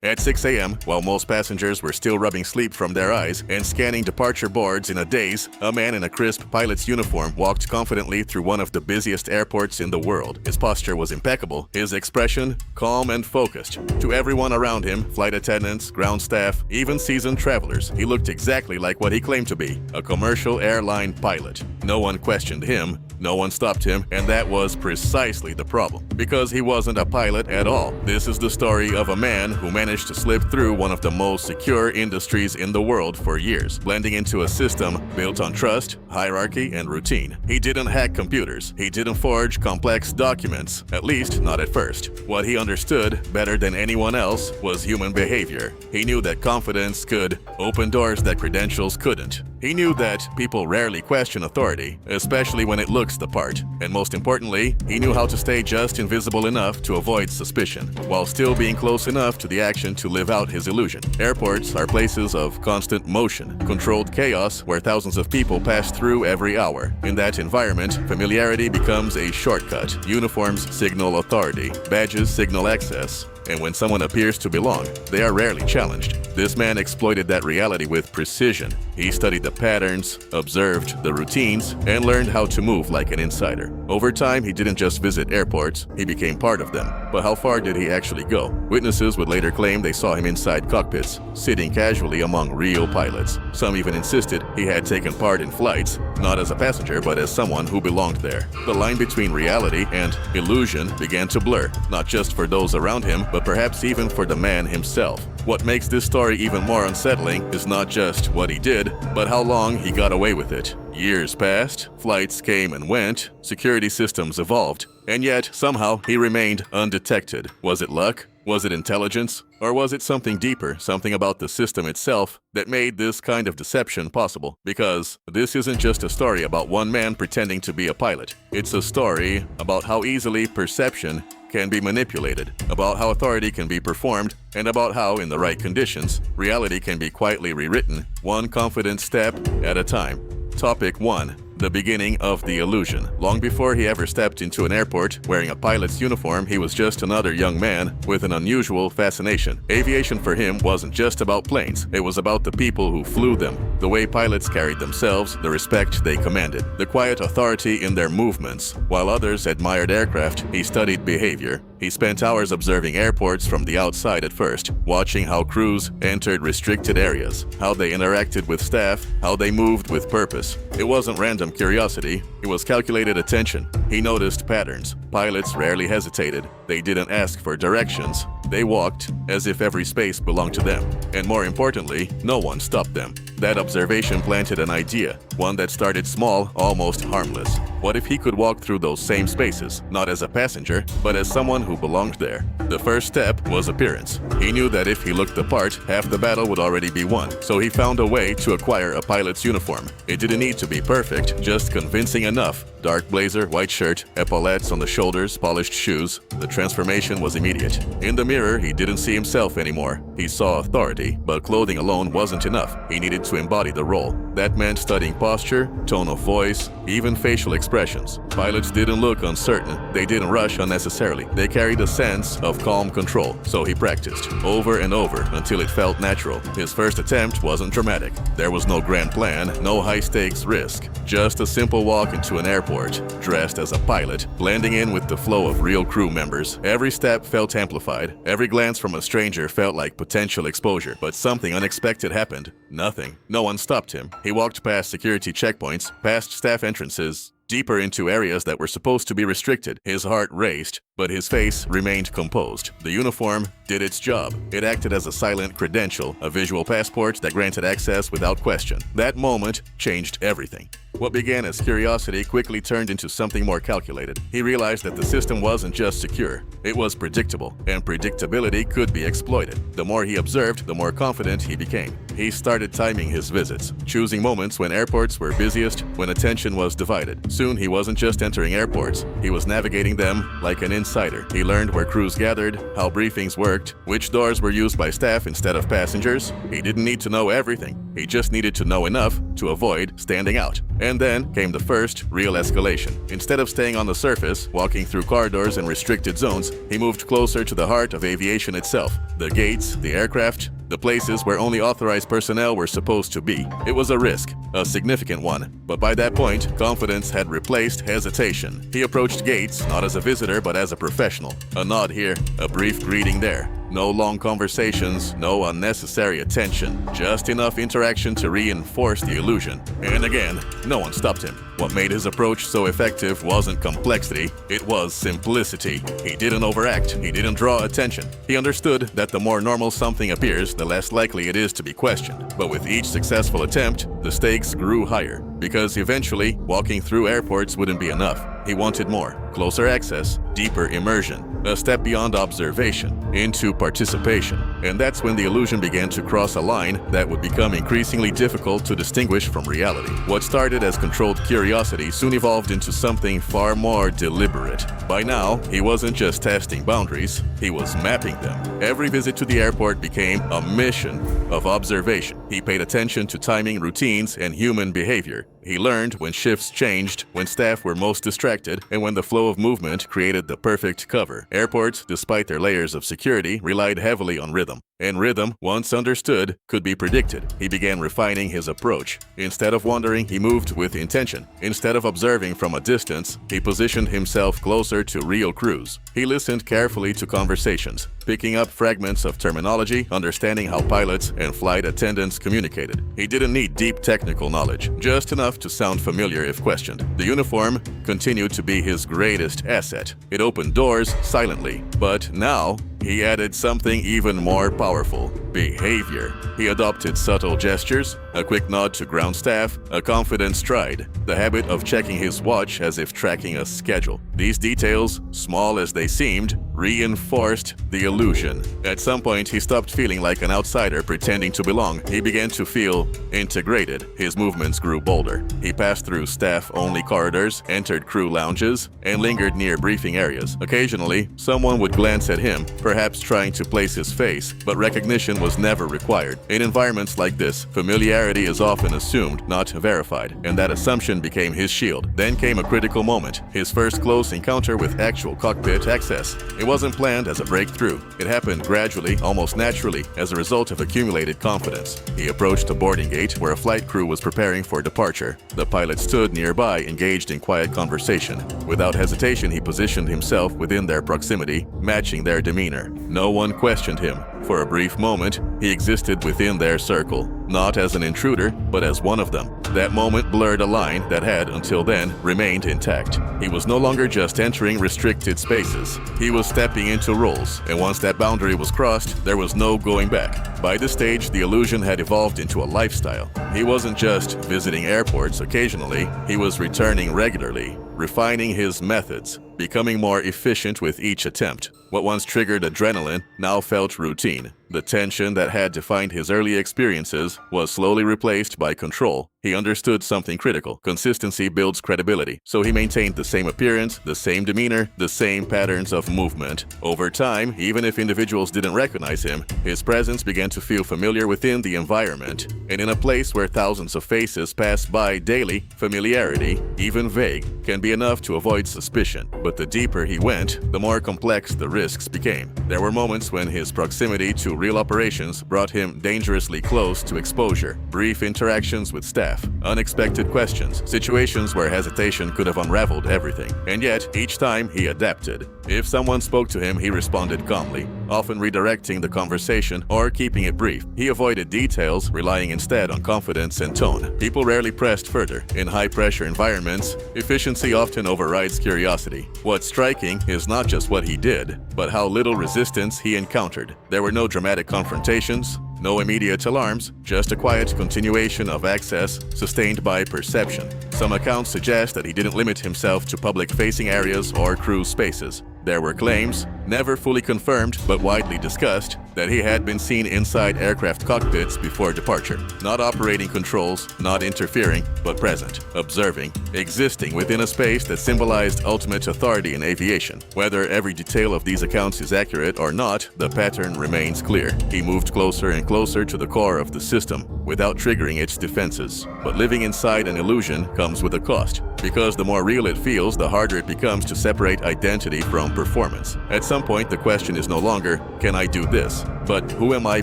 At 6 a.m., while most passengers were still rubbing sleep from their eyes and scanning departure boards in a daze, a man in a crisp pilot's uniform walked confidently through one of the busiest airports in the world. His posture was impeccable, his expression calm and focused. To everyone around him, flight attendants, ground staff, even seasoned travelers, he looked exactly like what he claimed to be, a commercial airline pilot. No one questioned him, no one stopped him, and that was precisely the problem, because he wasn't a pilot at all. This is the story of a man who managed to slip through one of the most secure industries in the world for years, blending into a system built on trust, hierarchy, and routine. He didn't hack computers. He didn't forge complex documents, at least not at first. What he understood better than anyone else was human behavior. He knew that confidence could open doors that credentials couldn't. He knew that people rarely question authority, especially when it looks the part. And most importantly, he knew how to stay just invisible enough to avoid suspicion, while still being close enough to the action to live out his illusion. Airports are places of constant motion, controlled chaos where thousands of people pass through every hour. In that environment, familiarity becomes a shortcut. Uniforms signal authority, badges signal access, and when someone appears to belong, they are rarely challenged. This man exploited that reality with precision. He studied the patterns, observed the routines, and learned how to move like an insider. Over time, he didn't just visit airports, he became part of them. But how far did he actually go? Witnesses would later claim they saw him inside cockpits, sitting casually among real pilots. Some even insisted he had taken part in flights, not as a passenger, but as someone who belonged there. The line between reality and illusion began to blur, not just for those around him, but perhaps even for the man himself. What makes this story even more unsettling is not just what he did, but how long he got away with it. Years passed, flights came and went, security systems evolved, and yet somehow he remained undetected. Was it luck? Was it intelligence? Or was it something deeper, something about the system itself that made this kind of deception possible? Because this isn't just a story about one man pretending to be a pilot. It's a story about how easily perception can be manipulated, about how authority can be performed, and about how, in the right conditions, reality can be quietly rewritten, one confident step at a time. Topic 1. The beginning of the illusion. Long before he ever stepped into an airport wearing a pilot's uniform, he was just another young man with an unusual fascination. Aviation for him wasn't just about planes, it was about the people who flew them, the way pilots carried themselves, the respect they commanded, the quiet authority in their movements. While others admired aircraft, he studied behavior. He spent hours observing airports from the outside at first, watching how crews entered restricted areas, how they interacted with staff, how they moved with purpose. It wasn't random curiosity, it was calculated attention. He noticed patterns. Pilots rarely hesitated. They didn't ask for directions. They walked as if every space belonged to them. And more importantly, no one stopped them. That observation planted an idea, one that started small, almost harmless. What if he could walk through those same spaces, not as a passenger, but as someone who belonged there? The first step was appearance. He knew that if he looked the part, half the battle would already be won. So he found a way to acquire a pilot's uniform. It didn't need to be perfect, just convincing enough. Dark blazer, white shirt, epaulettes on the shoulders, polished shoes. The transformation was immediate. In the mirror, he didn't see himself anymore. He saw authority, but clothing alone wasn't enough. He needed to embody the role. That meant studying posture, tone of voice, even facial expressions. Pilots didn't look uncertain. They didn't rush unnecessarily. They carried a sense of calm control. So he practiced over and over until it felt natural. His first attempt wasn't dramatic. There was no grand plan, no high-stakes risk. Just a simple walk into an airport, dressed as a pilot, blending in with the flow of real crew members. Every step felt amplified. Every glance from a stranger felt like potential exposure. But something unexpected happened. Nothing. No one stopped him. He walked past security checkpoints, past staff entrances, deeper into areas that were supposed to be restricted. His heart raced, but his face remained composed. The uniform did its job. It acted as a silent credential, a visual passport that granted access without question. That moment changed everything. What began as curiosity quickly turned into something more calculated. He realized that the system wasn't just secure, it was predictable, and predictability could be exploited. The more he observed, the more confident he became. He started timing his visits, choosing moments when airports were busiest, when attention was divided. Soon he wasn't just entering airports, he was navigating them like an insider. He learned where crews gathered, how briefings worked, which doors were used by staff instead of passengers. He didn't need to know everything, he just needed to know enough to avoid standing out. And then came the first real escalation. Instead of staying on the surface, walking through corridors and restricted zones, he moved closer to the heart of aviation itself. The gates, the aircraft, the places where only authorized personnel were supposed to be. It was a risk, a significant one, but by that point, confidence had replaced hesitation. He approached gates not as a visitor but as a professional. A nod here, a brief greeting there. No long conversations, no unnecessary attention, just enough interaction to reinforce the illusion. And again, no one stopped him. What made his approach so effective wasn't complexity, it was simplicity. He didn't overact, he didn't draw attention. He understood that the more normal something appears, the less likely it is to be questioned. But with each successful attempt, the stakes grew higher, because eventually, walking through airports wouldn't be enough. He wanted more, closer access, deeper immersion, a step beyond observation, into participation. And that's when the illusion began to cross a line that would become increasingly difficult to distinguish from reality. What started as controlled curiosity soon evolved into something far more deliberate. By now, he wasn't just testing boundaries, he was mapping them. Every visit to the airport became a mission of observation. He paid attention to timing, routines, and human behavior. He learned when shifts changed, when staff were most distracted, and when the flow of movement created the perfect cover. Airports, despite their layers of security, relied heavily on rhythm. And rhythm, once understood, could be predicted. He began refining his approach. Instead of wandering, he moved with intention. Instead of observing from a distance, he positioned himself closer to real crews. He listened carefully to conversations, picking up fragments of terminology, understanding how pilots and flight attendants communicated. He didn't need deep technical knowledge, just enough to sound familiar if questioned. The uniform continued to be his greatest asset. It opened doors silently, but now he added something even more powerful: behavior. He adopted subtle gestures, a quick nod to ground staff, a confident stride, the habit of checking his watch as if tracking a schedule. These details, small as they seemed, reinforced the illusion. At some point, he stopped feeling like an outsider pretending to belong. He began to feel integrated. His movements grew bolder. He passed through staff-only corridors, entered crew lounges, and lingered near briefing areas. Occasionally, someone would glance at him, perhaps trying to place his face, but recognition was never required. In environments like this, familiarity is often assumed, not verified, and that assumption became his shield. Then came a critical moment, his first close encounter with actual cockpit access. It wasn't planned as a breakthrough. It happened gradually, almost naturally, as a result of accumulated confidence. He approached a boarding gate where a flight crew was preparing for departure. The pilot stood nearby, engaged in quiet conversation. Without hesitation, he positioned himself within their proximity, matching their demeanor. No one questioned him. For a brief moment, he existed within their circle, not as an intruder, but as one of them. That moment blurred a line that had, until then, remained intact. He was no longer just entering restricted spaces. He was stepping into roles, and once that boundary was crossed, there was no going back. By this stage, the illusion had evolved into a lifestyle. He wasn't just visiting airports occasionally, he was returning regularly, refining his methods, becoming more efficient with each attempt. What once triggered adrenaline now felt routine. The tension that had defined his early experiences was slowly replaced by control. He understood something critical. Consistency builds credibility. So he maintained the same appearance, the same demeanor, the same patterns of movement. Over time, even if individuals didn't recognize him, his presence began to feel familiar within the environment. And in a place where thousands of faces pass by daily, familiarity, even vague, can be enough to avoid suspicion. But the deeper he went, the more complex the risks became. There were moments when his proximity to real operations brought him dangerously close to exposure. Brief interactions with staff, unexpected questions, situations where hesitation could have unraveled everything. And yet, each time he adapted. If someone spoke to him, he responded calmly, often redirecting the conversation or keeping it brief. He avoided details, relying instead on confidence and tone. People rarely pressed further. In high-pressure environments, efficiency often overrides curiosity. What's striking is not just what he did, but how little resistance he encountered. There were no dramatic confrontations, no immediate alarms, just a quiet continuation of access sustained by perception. Some accounts suggest that he didn't limit himself to public-facing areas or crew spaces. There were claims, never fully confirmed but widely discussed, that he had been seen inside aircraft cockpits before departure, not operating controls, not interfering, but present, observing, existing within a space that symbolized ultimate authority in aviation. Whether every detail of these accounts is accurate or not, the pattern remains clear. He moved closer and closer to the core of the system, without triggering its defenses. But living inside an illusion comes with a cost, because the more real it feels, the harder it becomes to separate identity from performance. At some point, the question is no longer, can I do this? But who am I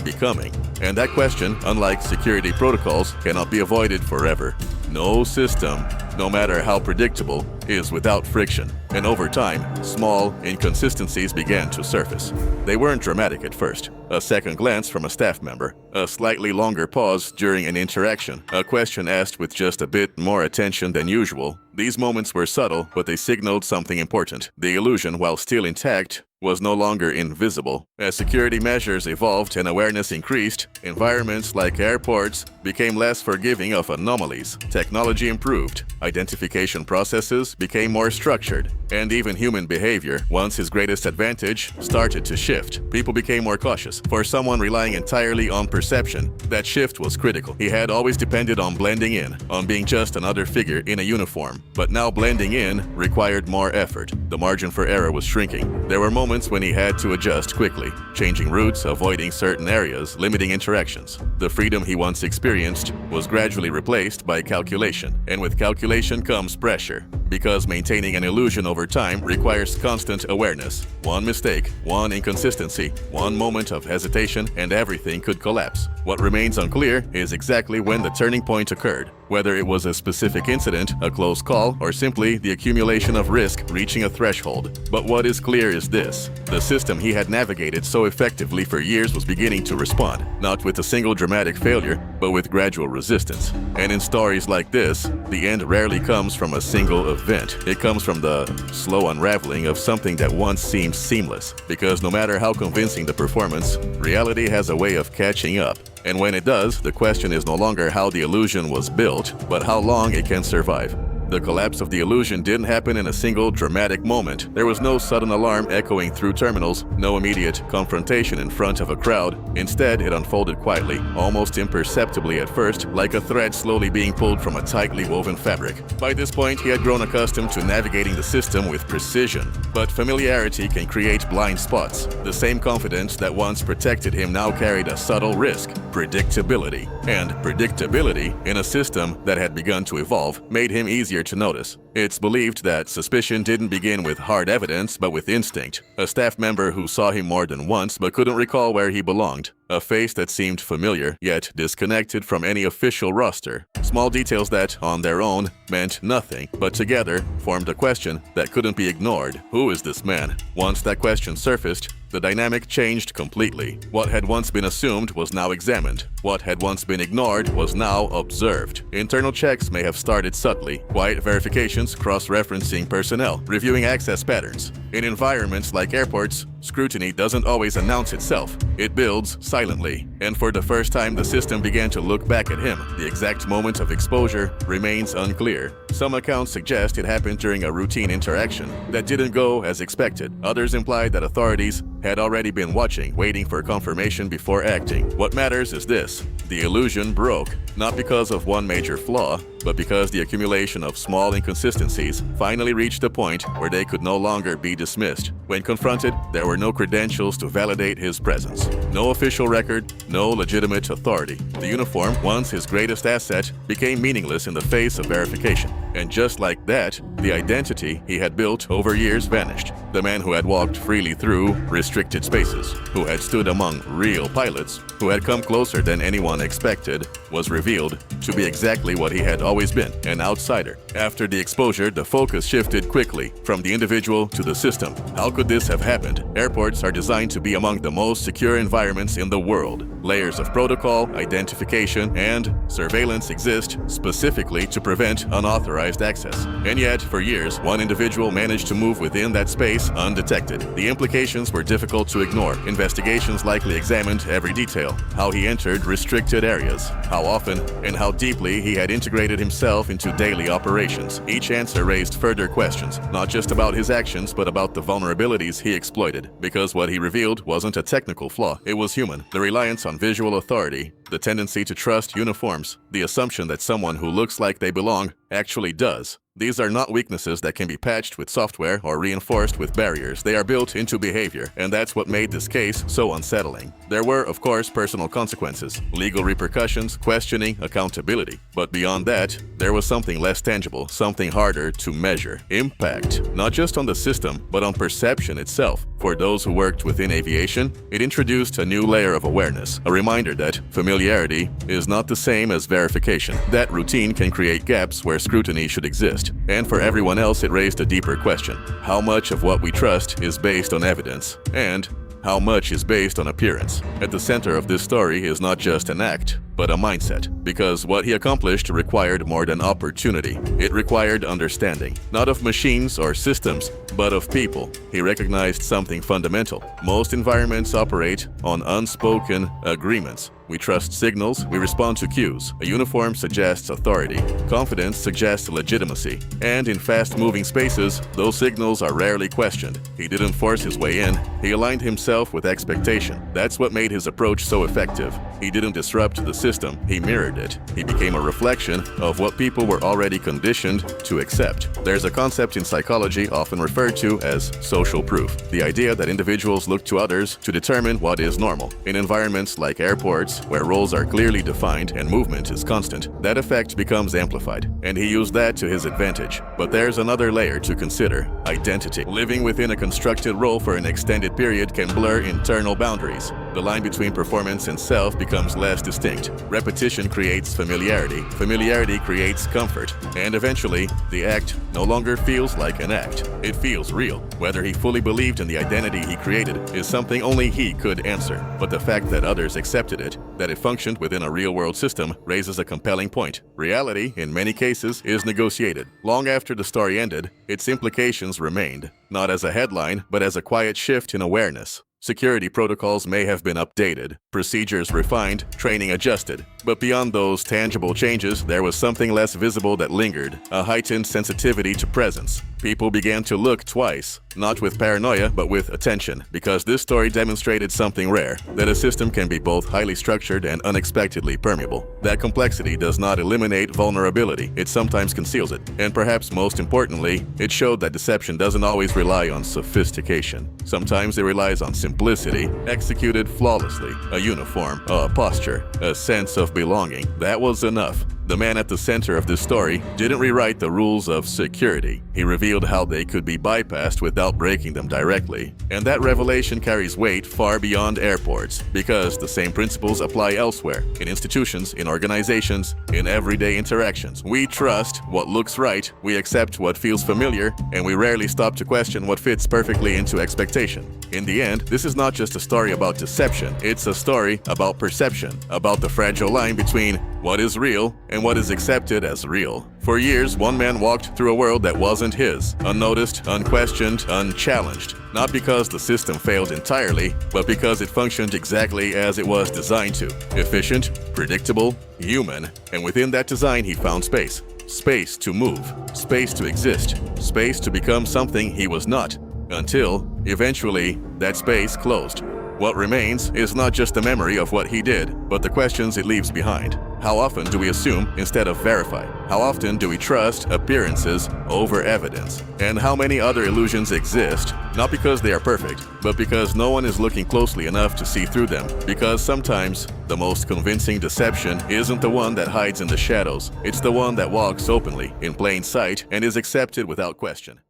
becoming? And that question, unlike security protocols, cannot be avoided forever. No system, no matter how predictable, is without friction. And over time, small inconsistencies began to surface. They weren't dramatic at first. A second glance from a staff member, a slightly longer pause during an interaction, a question asked with just a bit more attention than usual. These moments were subtle, but they signaled something important. The illusion, while still intact, was no longer invisible. As security measures evolved and awareness increased, environments like airports became less forgiving of anomalies. Technology improved, identification processes became more structured, and even human behavior, once his greatest advantage, started to shift. People became more cautious. For someone relying entirely on perception, that shift was critical. He had always depended on blending in, on being just another figure in a uniform. But now blending in required more effort. The margin for error was shrinking. There were moments when he had to adjust quickly, changing routes, avoiding certain areas, limiting interactions. The freedom he once experienced was gradually replaced by calculation, and with calculation comes pressure, because maintaining an illusion over time requires constant awareness. One mistake, one inconsistency, one moment of hesitation, and everything could collapse. What remains unclear is exactly when the turning point occurred, whether it was a specific incident, a close call, or simply the accumulation of risk reaching a threshold. But what is clear is this: the system he had navigated so effectively for years was beginning to respond, not with a single dramatic failure, but with gradual resistance. And in stories like this, the end rarely comes from a single event. It comes from the slow unraveling of something that once seemed seamless. Because no matter how convincing the performance, reality has a way of catching up. And when it does, the question is no longer how the illusion was built, but how long it can survive. The collapse of the illusion didn't happen in a single dramatic moment. There was no sudden alarm echoing through terminals, no immediate confrontation in front of a crowd. Instead, it unfolded quietly, almost imperceptibly at first, like a thread slowly being pulled from a tightly woven fabric. By this point, he had grown accustomed to navigating the system with precision. But familiarity can create blind spots. The same confidence that once protected him now carried a subtle risk: predictability. And predictability, in a system that had begun to evolve, made him easier to notice. It's believed that suspicion didn't begin with hard evidence, but with instinct. A staff member who saw him more than once but couldn't recall where he belonged. A face that seemed familiar, yet disconnected from any official roster. Small details that, on their own, meant nothing, but together formed a question that couldn't be ignored. Who is this man? Once that question surfaced, the dynamic changed completely. What had once been assumed was now examined. What had once been ignored was now observed. Internal checks may have started subtly, quiet verifications cross-referencing personnel, reviewing access patterns. In environments like airports, scrutiny doesn't always announce itself. It builds silently. And for the first time, the system began to look back at him. The exact moment of exposure remains unclear. Some accounts suggest it happened during a routine interaction that didn't go as expected. Others imply that authorities had already been watching, waiting for confirmation before acting. What matters is this: the illusion broke, not because of one major flaw, but because the accumulation of small inconsistencies finally reached a point where they could no longer be dismissed. When confronted, there were no credentials to validate his presence. No official record, no legitimate authority. The uniform, once his greatest asset, became meaningless in the face of verification. And just like that, the identity he had built over years vanished. The man who had walked freely through restricted spaces, who had stood among real pilots, who had come closer than anyone expected, was revealed to be exactly what he had always been: an outsider. After the exposure, the focus shifted quickly, from the individual to the system. How could this have happened? Airports are designed to be among the most secure environments in the world. Layers of protocol, identification, and surveillance exist specifically to prevent unauthorized access. And yet, for years, one individual managed to move within that space undetected. The implications were difficult to ignore. Investigations likely examined every detail: how he entered restricted areas, how often, and how deeply he had integrated himself into daily operations. Each answer raised further questions, not just about his actions, but about the vulnerabilities he exploited. Because what he revealed wasn't a technical flaw, it was human. The reliance on visual authority, the tendency to trust uniforms, the assumption that someone who looks like they belong actually does. These are not weaknesses that can be patched with software or reinforced with barriers. They are built into behavior, and that's what made this case so unsettling. There were, of course, personal consequences, legal repercussions, questioning, accountability. But beyond that, there was something less tangible, something harder to measure: impact. Not just on the system, but on perception itself. For those who worked within aviation, it introduced a new layer of awareness, a reminder that familiarity is not the same as verification, that routine can create gaps where scrutiny should exist. And for everyone else, it raised a deeper question: how much of what we trust is based on evidence, and how much is based on appearance? At the center of this story is not just an act, but a mindset, because what he accomplished required more than opportunity. It required understanding, not of machines or systems, but of people. He recognized something fundamental: most environments operate on unspoken agreements. We trust signals, we respond to cues. A uniform suggests authority. Confidence suggests legitimacy. And in fast-moving spaces, those signals are rarely questioned. He didn't force his way in. He aligned himself with expectation. That's what made his approach so effective. He didn't disrupt the system, he mirrored it. He became a reflection of what people were already conditioned to accept. There's a concept in psychology often referred to as social proof. The idea that individuals look to others to determine what is normal. In environments like airports, where roles are clearly defined and movement is constant, that effect becomes amplified, and he used that to his advantage. But there's another layer to consider: identity. Living within a constructed role for an extended period can blur internal boundaries. The line between performance and self becomes less distinct. Repetition creates familiarity. Familiarity creates comfort. And eventually, the act no longer feels like an act. It feels real. Whether he fully believed in the identity he created is something only he could answer. But the fact that others accepted it, that it functioned within a real-world system, raises a compelling point. Reality, in many cases, is negotiated. Long after the story ended, its implications remained, not as a headline, but as a quiet shift in awareness. Security protocols may have been updated, procedures refined, training adjusted. But beyond those tangible changes, there was something less visible that lingered: a heightened sensitivity to presence. People began to look twice, not with paranoia, but with attention, because this story demonstrated something rare: that a system can be both highly structured and unexpectedly permeable. That complexity does not eliminate vulnerability, it sometimes conceals it. And perhaps most importantly, it showed that deception doesn't always rely on sophistication. Sometimes it relies on simplicity, executed flawlessly: a uniform, a posture, a sense of belonging. That was enough. The man at the center of this story didn't rewrite the rules of security. He revealed how they could be bypassed without breaking them directly. And that revelation carries weight far beyond airports, because the same principles apply elsewhere: in institutions, in organizations, in everyday interactions. We trust what looks right, we accept what feels familiar, and we rarely stop to question what fits perfectly into expectation. In the end, this is not just a story about deception, it's a story about perception, about the fragile line between what is real and what is accepted as real. For years, one man walked through a world that wasn't his, unnoticed, unquestioned, unchallenged. Not because the system failed entirely, but because it functioned exactly as it was designed to: efficient, predictable, human. And within that design, he found space. Space to move, space to exist, space to become something he was not. Until, eventually, that space closed. What remains is not just the memory of what he did, but the questions it leaves behind. How often do we assume instead of verify? How often do we trust appearances over evidence? And how many other illusions exist, not because they are perfect, but because no one is looking closely enough to see through them? Because sometimes the most convincing deception isn't the one that hides in the shadows. It's the one that walks openly, in plain sight, and is accepted without question.